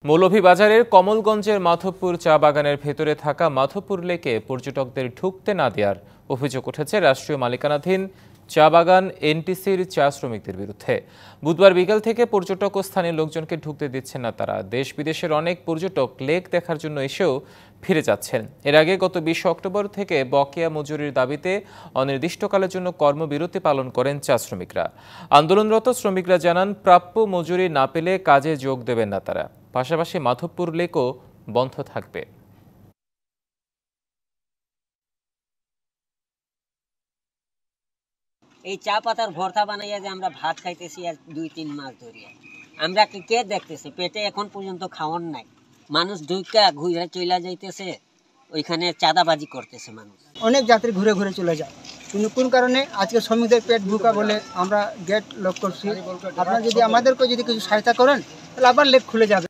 মৌলভীবাজারের কমলগঞ্জের মাধবপুর চা বাগানের ভেতরে থাকা মাধবপুর লেকে পর্যটকদের ঢুকতে না দেওয়ার অভিযোগ উঠেছে রাষ্ট্রীয় মালিকানাধীন চা বাগান এনটিসির চা শ্রমিকদের বিরুদ্ধে। বুধবার বিকেল থেকে পর্যটক ও স্থানীয় লোকজনকে ঢুকতে দিচ্ছেন না তারা। দেশ বিদেশের অনেক পর্যটক লেক দেখার জন্য এসেও ফিরে যাচ্ছেন। এর আগে গত 20 অক্টোবর থেকে বকেয়া মজুরির দাবিতে অনির্দিষ্টকালের জন্য কর্মবিরতি পালন করেন চা শ্রমিকরা। আন্দোলনরত শ্রমিকরা জানান, প্রাপ্য মজুরি না পেলে কাজে যোগ দেবেন না তারা। পাশাপাশি মাধবপুর লেকও বন্ধ থাকবে। এই চা পাতার ভর্তা বানাইয়া যে আমরা ভাত খাইতেছি আজ 2-3 মাস ধরে, আমরা কে দেখতেছি? পেটে এখন পর্যন্ত খাওয়ার নাই। মানুষ ঢুকা ঘুরে চলে যাইতেছে, ওইখানে চাঁদাবাজি করতেছে মানুষ। অনেক যাত্রী ঘুরে ঘুরে চলে যায়, কিন্তু কোন কারণে আজকে শ্রমিকদের পেট ভুকা বলে আমরা গেট লক করছি। আপনারা যদি আমাদেরকে যদি কিছু সহায়তা করেন তাহলে আবার লেক খুলে যাবে।